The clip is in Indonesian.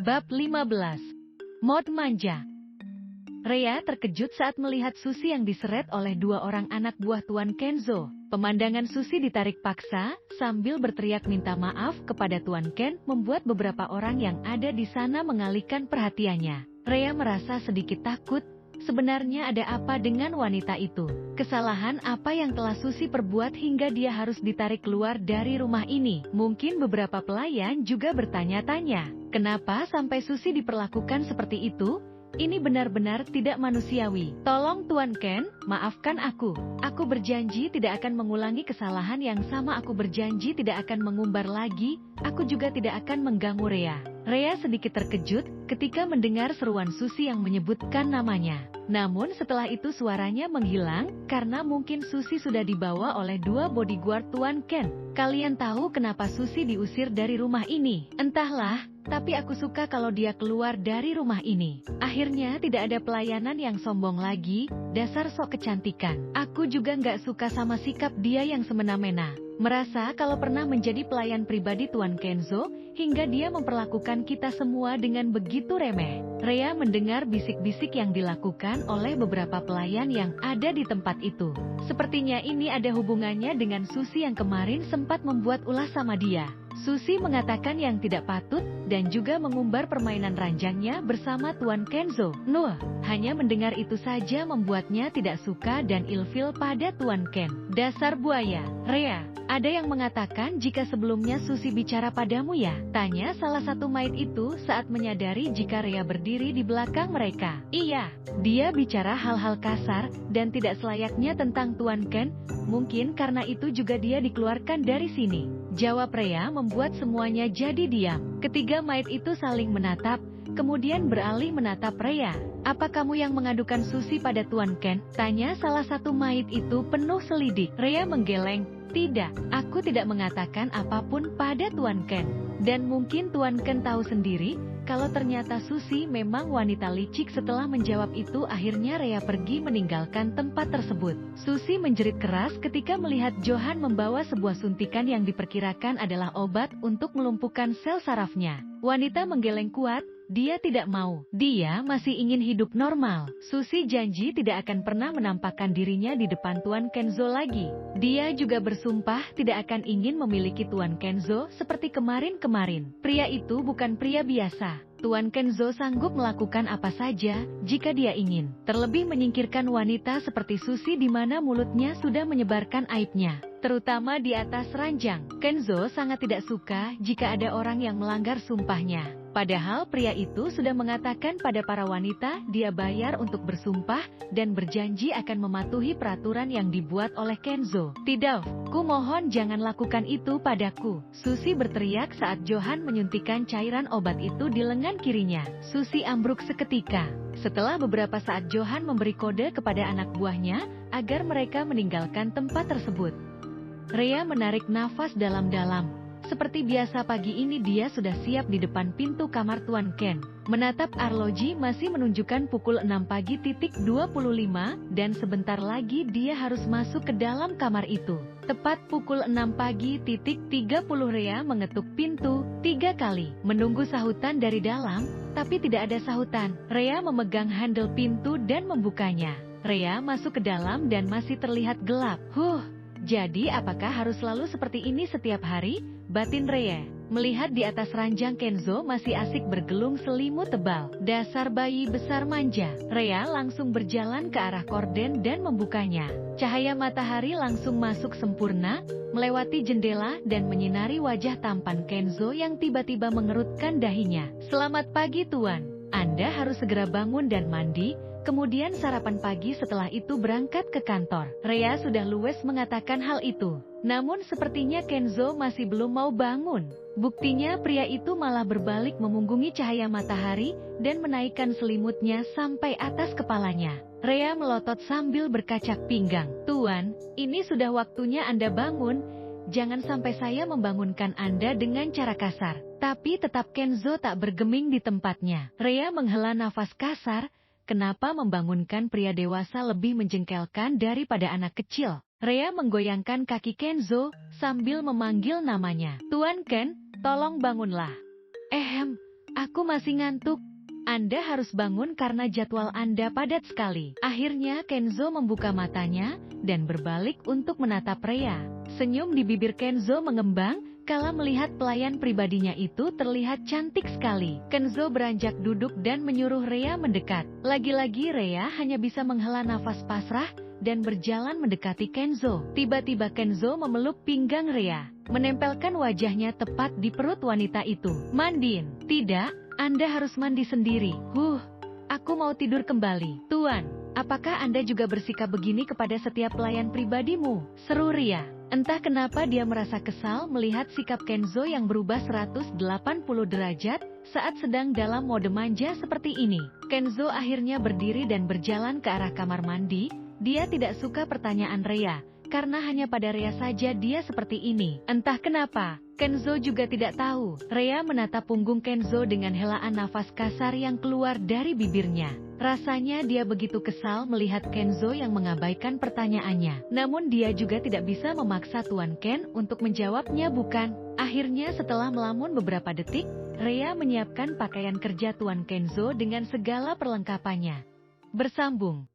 Bab 15. Mod manja. Rhea terkejut saat melihat Suzy yang diseret oleh dua orang anak buah Tuan Kenzo. Pemandangan Suzy ditarik paksa, sambil berteriak minta maaf kepada Tuan Ken, membuat beberapa orang yang ada di sana mengalihkan perhatiannya. Rhea merasa sedikit takut. Sebenarnya ada apa dengan wanita itu? Kesalahan apa yang telah Suzy perbuat hingga dia harus ditarik keluar dari rumah ini? Mungkin beberapa pelayan juga bertanya-tanya, kenapa sampai Suzy diperlakukan seperti itu? Ini benar-benar tidak manusiawi. Tolong Tuan Ken, maafkan aku. Aku berjanji tidak akan mengulangi kesalahan yang sama. Aku berjanji tidak akan mengumbar lagi. Aku juga tidak akan mengganggu Rhea. Rhea sedikit terkejut ketika mendengar seruan Suzy yang menyebutkan namanya. Namun setelah itu suaranya menghilang, karena mungkin Suzy sudah dibawa oleh dua bodyguard Tuan Ken. Kalian tahu kenapa Suzy diusir dari rumah ini? Entahlah, tapi aku suka kalau dia keluar dari rumah ini. Akhirnya tidak ada pelayanan yang sombong lagi, dasar sok kecantikan. Aku juga nggak suka sama sikap dia yang semena-mena. Merasa kalau pernah menjadi pelayan pribadi Tuan Kenzo, hingga dia memperlakukan kita semua dengan begitu remeh. Rhea mendengar bisik-bisik yang dilakukan oleh beberapa pelayan yang ada di tempat itu. Sepertinya ini ada hubungannya dengan Suzy yang kemarin sempat membuat ulah sama dia. Suzy mengatakan yang tidak patut, dan juga mengumbar permainan ranjangnya bersama Tuan Kenzo. Hanya mendengar itu saja membuatnya tidak suka dan ilfil pada Tuan Ken. Dasar buaya. Rhea, ada yang mengatakan jika sebelumnya Suzy bicara padamu ya? Tanya salah satu maid itu saat menyadari jika Rhea berdiri di belakang mereka. Iya, dia bicara hal-hal kasar, dan tidak selayaknya tentang Tuan Ken. Mungkin karena itu juga dia dikeluarkan dari sini. Jawab Rhea membuat semuanya jadi diam. Ketiga maid itu saling menatap, kemudian beralih menatap Rhea. Apa kamu yang mengadukan Suzy pada Tuan Ken? Tanya salah satu maid itu penuh selidik. Rhea menggeleng. Tidak, aku tidak mengatakan apapun pada Tuan Ken. Dan mungkin Tuan Ken tahu sendiri, kalau ternyata Suzy memang wanita licik. Setelah menjawab itu akhirnya Rhea pergi meninggalkan tempat tersebut. Suzy menjerit keras ketika melihat Johan membawa sebuah suntikan yang diperkirakan adalah obat untuk melumpuhkan sel sarafnya. Wanita menggeleng kuat. Dia tidak mau. Dia masih ingin hidup normal. Suzy janji tidak akan pernah menampakkan dirinya di depan Tuan Kenzo lagi. Dia juga bersumpah tidak akan ingin memiliki Tuan Kenzo seperti kemarin-kemarin. Pria itu bukan pria biasa. Tuan Kenzo sanggup melakukan apa saja jika dia ingin. Terlebih menyingkirkan wanita seperti Suzy di mana mulutnya sudah menyebarkan aibnya, terutama di atas ranjang. Kenzo sangat tidak suka jika ada orang yang melanggar sumpahnya. Padahal pria itu sudah mengatakan pada para wanita dia bayar untuk bersumpah dan berjanji akan mematuhi peraturan yang dibuat oleh Kenzo. Tidak, ku mohon jangan lakukan itu padaku. Suzy berteriak saat Johan menyuntikkan cairan obat itu di lengan kirinya. Suzy ambruk seketika. Setelah beberapa saat Johan memberi kode kepada anak buahnya agar mereka meninggalkan tempat tersebut. Rhea menarik nafas dalam-dalam. Seperti biasa pagi ini dia sudah siap di depan pintu kamar Tuan Ken. Menatap arloji masih menunjukkan pukul 6 pagi titik 25, dan sebentar lagi dia harus masuk ke dalam kamar itu. Tepat pukul 6 pagi titik 30 Rhea mengetuk pintu 3 kali. Menunggu sahutan dari dalam, tapi tidak ada sahutan. Rhea memegang handle pintu dan membukanya. Rhea masuk ke dalam dan masih terlihat gelap. Jadi apakah harus selalu seperti ini setiap hari? Batin Rhea. Melihat di atas ranjang Kenzo masih asik bergelung selimut tebal. Dasar bayi besar manja. Rhea langsung berjalan ke arah korden dan membukanya. Cahaya matahari langsung masuk sempurna, melewati jendela dan menyinari wajah tampan Kenzo yang tiba-tiba mengerutkan dahinya. Selamat pagi Tuan. Anda harus segera bangun dan mandi. Kemudian sarapan pagi, setelah itu berangkat ke kantor. Rhea sudah luwes mengatakan hal itu. Namun sepertinya Kenzo masih belum mau bangun. Buktinya pria itu malah berbalik memunggungi cahaya matahari dan menaikkan selimutnya sampai atas kepalanya. Rhea melotot sambil berkacak pinggang. Tuan, ini sudah waktunya Anda bangun. Jangan sampai saya membangunkan Anda dengan cara kasar. Tapi tetap Kenzo tak bergeming di tempatnya. Rhea menghela nafas kasar. Kenapa membangunkan pria dewasa lebih menjengkelkan daripada anak kecil? Rhea menggoyangkan kaki Kenzo sambil memanggil namanya. Tuan Ken, tolong bangunlah. Aku masih ngantuk. Anda harus bangun karena jadwal Anda padat sekali. Akhirnya Kenzo membuka matanya dan berbalik untuk menatap Rhea. Senyum di bibir Kenzo mengembang kala melihat pelayan pribadinya itu terlihat cantik sekali. Kenzo beranjak duduk dan menyuruh Rhea mendekat. Lagi-lagi Rhea hanya bisa menghela nafas pasrah dan berjalan mendekati Kenzo. Tiba-tiba Kenzo memeluk pinggang Rhea, menempelkan wajahnya tepat di perut wanita itu. Mandiin. Tidak, Anda harus mandi sendiri. Aku mau tidur kembali. Tuan, apakah Anda juga bersikap begini kepada setiap pelayan pribadimu? Seru Rhea. Entah kenapa dia merasa kesal melihat sikap Kenzo yang berubah 180 derajat saat sedang dalam mode manja seperti ini. Kenzo akhirnya berdiri dan berjalan ke arah kamar mandi. Dia tidak suka pertanyaan Rhea, karena hanya pada Rhea saja dia seperti ini. Entah kenapa, Kenzo juga tidak tahu. Rhea menatap punggung Kenzo dengan helaan nafas kasar yang keluar dari bibirnya. Rasanya dia begitu kesal melihat Kenzo yang mengabaikan pertanyaannya. Namun dia juga tidak bisa memaksa Tuan Ken untuk menjawabnya, bukan? Akhirnya setelah melamun beberapa detik, Rhea menyiapkan pakaian kerja Tuan Kenzo dengan segala perlengkapannya. Bersambung.